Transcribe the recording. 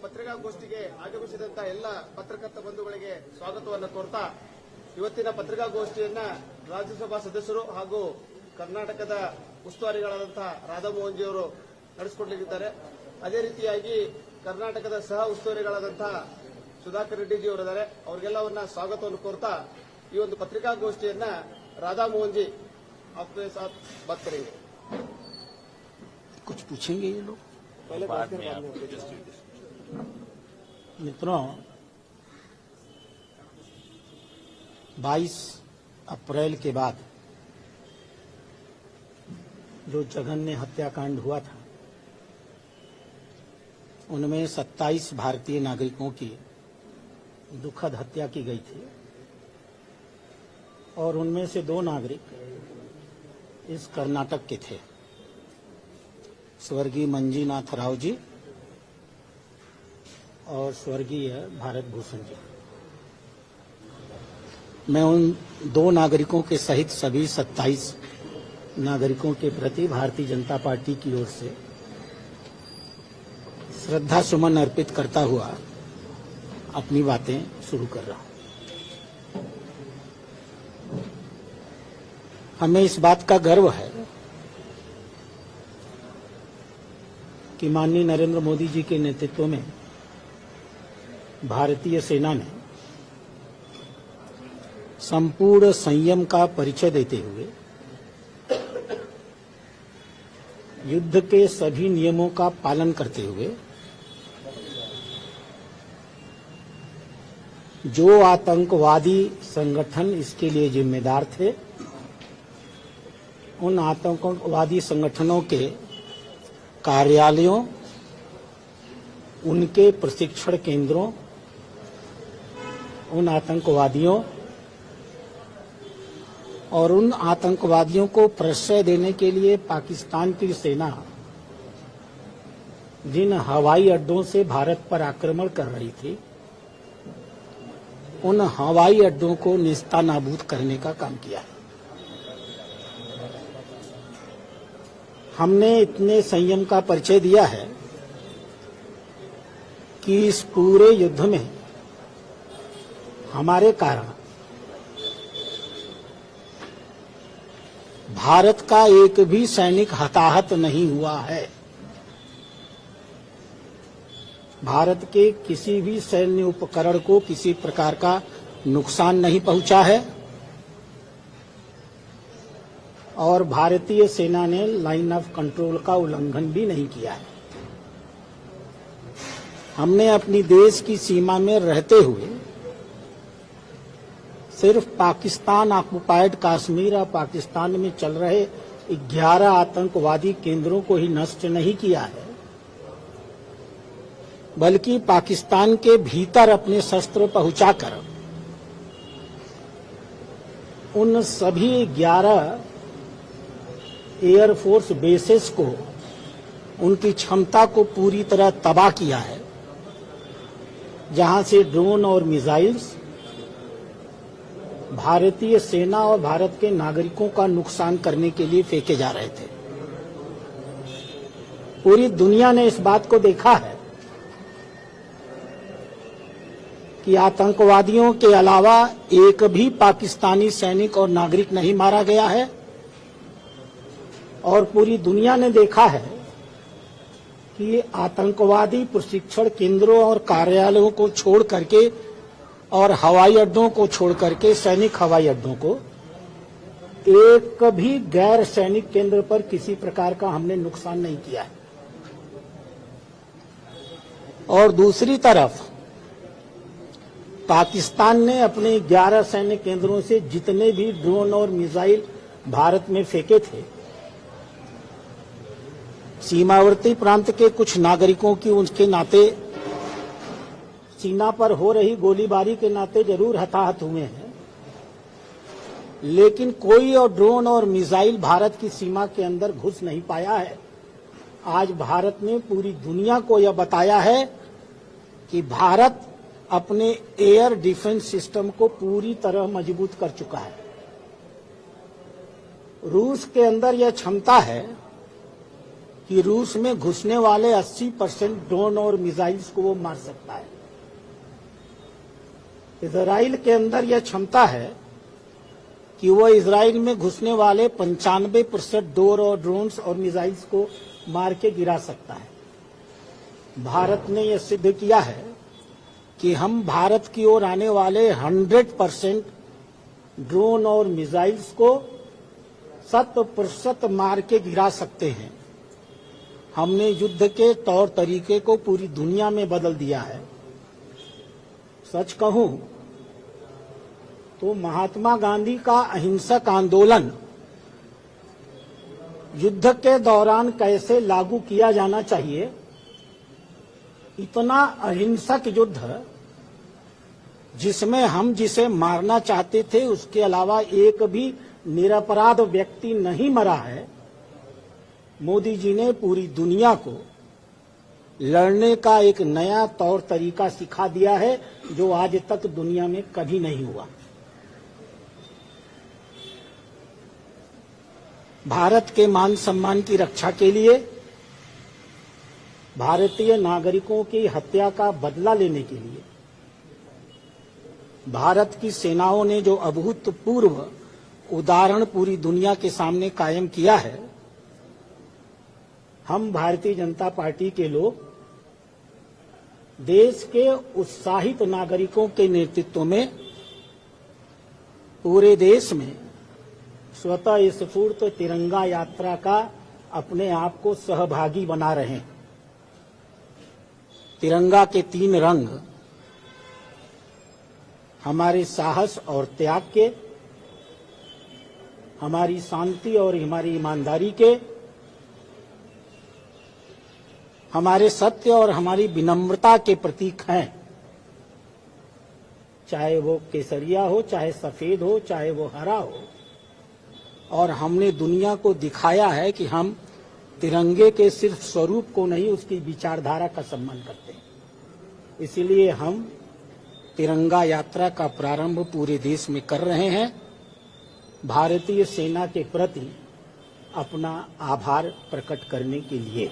ಪತ್ರಿಕಾಗೋಷ್ಠಿಗೆ ಆಗಮಿಸಿದಂತ ಎಲ್ಲ ಪತ್ರಕರ್ತ ಬಂಧುಗಳಿಗೆ ಸ್ವಾಗತವನ್ನು ಕೋರ್ತಾ ಇವತ್ತಿನ ಪತ್ರಿಕಾಗೋಷ್ಠಿಯನ್ನ ರಾಜ್ಯಸಭಾ ಸದಸ್ಯರು ಹಾಗೂ ಕರ್ನಾಟಕದ ಉಸ್ತುವಾರಿಗಳಾದಂತಹ ರಾಧಾಮೋಹನ್ ಜಿ ಅವರು ನಡೆಸಿಕೊಡಲಿದ್ದಾರೆ. ಅದೇ ರೀತಿಯಾಗಿ ಕರ್ನಾಟಕದ ಸಹ ಉಸ್ತುವಾರಿಗಳಾದಂತಹ ಸುಧಾಕರ್ ರೆಡ್ಡಿ ಜಿ ಅವರಿದ್ದಾರೆ. ಅವರಿಗೆಲ್ಲವನ್ನ ಸ್ವಾಗತವನ್ನು ಕೋರ್ತಾ ಈ ಒಂದು ಪತ್ರಿಕಾಗೋಷ್ಠಿಯನ್ನ ರಾಧಾಮೋಹನ್ जी आपके साथ बात करेंगे. कुछ पूछेंगे ये लोग पहले मित्रों, 22 अप्रैल के बाद जो जघन्य हत्याकांड हुआ था उनमें 27 भारतीय नागरिकों की दुखद हत्या की गई थी और उनमें से 2 नागरिक इस कर्नाटक के थे, स्वर्गीय मंजीनाथ राव जी और स्वर्गीय भारत भूषण जी. मैं उन 2 नागरिकों के सहित सभी 27 नागरिकों के प्रति भारतीय जनता पार्टी की ओर से श्रद्धा सुमन अर्पित करता हुआ अपनी बातें शुरू कर रहा हूं. हमें इस बात का गर्व है कि माननीय नरेंद्र मोदी जी के नेतृत्व में भारतीय सेना ने संपूर्ण संयम का परिचय देते हुए युद्ध के सभी नियमों का पालन करते हुए जो आतंकवादी संगठन इसके लिए जिम्मेदार थे उन आतंकवादी संगठनों के कार्यालयों, उनके प्रशिक्षण केंद्रों, उन आतंकवादियों और उन आतंकवादियों को प्रश्रय देने के लिए पाकिस्तान की सेना जिन हवाई अड्डों से भारत पर आक्रमण कर रही थी उन हवाई अड्डों को नेस्तनाबूद करने का काम किया है. हमने इतने संयम का परिचय दिया है कि इस पूरे युद्ध में हमारे कारण भारत का एक भी सैनिक हताहत नहीं हुआ है. भारत के किसी भी सैन्य उपकरण को किसी प्रकार का नुकसान नहीं पहुंचा है और भारतीय सेना ने लाइन ऑफ कंट्रोल का उल्लंघन भी नहीं किया है. हमने अपनी देश की सीमा में रहते हुए सिर्फ पाकिस्तान ऑक्युपाइड कश्मीर और पाकिस्तान में चल रहे 11 आतंकवादी केंद्रों को ही नष्ट नहीं किया है, बल्कि पाकिस्तान के भीतर अपने शस्त्र पहुंचाकर उन सभी 11 एयरफोर्स बेसेस को उनकी क्षमता को पूरी तरह तबाह किया है, जहां से ड्रोन और मिसाइल्स भारतीय सेना और भारत के नागरिकों का नुकसान करने के लिए फेंके जा रहे थे. पूरी दुनिया ने इस बात को देखा है कि आतंकवादियों के अलावा एक भी पाकिस्तानी सैनिक और नागरिक नहीं मारा गया है और पूरी दुनिया ने देखा है कि आतंकवादी प्रशिक्षण केंद्रों और कार्यालयों को छोड़ करके और हवाई अड्डों को छोड़ करके सैनिक हवाई अड्डों को एक भी गैर सैनिक केंद्र पर किसी प्रकार का हमने नुकसान नहीं किया है. और दूसरी तरफ पाकिस्तान ने अपने 11 सैन्य केंद्रों से जितने भी ड्रोन और मिसाइल भारत में फेंके थे, सीमावर्ती प्रांत के कुछ नागरिकों की उनके नाते सीमा पर हो रही गोलीबारी के नाते जरूर हताहत हुए हैं, लेकिन कोई और ड्रोन और मिसाइल भारत की सीमा के अंदर घुस नहीं पाया है. आज भारत ने पूरी दुनिया को यह बताया है कि भारत अपने एयर डिफेंस सिस्टम को पूरी तरह मजबूत कर चुका है. रूस के अंदर यह क्षमता है कि रूस में घुसने वाले 80% ड्रोन और मिसाइल्स को वो मार सकता है। इजराइल के अंदर यह क्षमता है कि वो इजराइल में घुसने वाले 95% ड्रोन्स और मिसाइल्स को मार के गिरा सकता है। भारत ने यह सिद्ध किया है कि हम भारत की ओर आने वाले 100% ड्रोन और मिसाइल्स को 100% मार के गिरा सकते हैं। हमने युद्ध के तौर तरीके को पूरी दुनिया में बदल दिया है। सच कहूं तो महात्मा गांधी का अहिंसक आंदोलन युद्ध के दौरान कैसे लागू किया जाना चाहिए, इतना अहिंसक युद्ध जिसमें हम जिसे मारना चाहते थे उसके अलावा एक भी निरपराध व्यक्ति नहीं मरा है, मोदी जी ने पूरी दुनिया को लड़ने का एक नया तौर तरीका सिखा दिया है जो आज तक दुनिया में कभी नहीं हुआ। भारत के मान सम्मान की रक्षा के लिए भारतीय नागरिकों की हत्या का बदला लेने के लिए भारत की सेनाओं ने जो अभूतपूर्व उदाहरण पूरी दुनिया के सामने कायम किया है, हम भारतीय जनता पार्टी के लोग देश के उत्साहित नागरिकों के नेतृत्व में पूरे देश में स्वतः स्फूर्त तिरंगा यात्रा का अपने आप को सहभागी बना रहे हैं। तिरंगा के 3 रंग हमारे साहस और त्याग के, हमारी शांति और हमारी ईमानदारी के, हमारे सत्य और हमारी विनम्रता के प्रतीक हैं। चाहे वो केसरिया हो, चाहे सफेद हो, चाहे वो हरा हो। और हमने दुनिया को दिखाया है कि हम तिरंगे के सिर्फ स्वरूप को नहीं, उसकी विचारधारा का सम्मान करते हैं। इसीलिए हम तिरंगा यात्रा का प्रारंभ पूरे देश में कर रहे हैं, भारतीय सेना के प्रति अपना आभार प्रकट करने के लिए।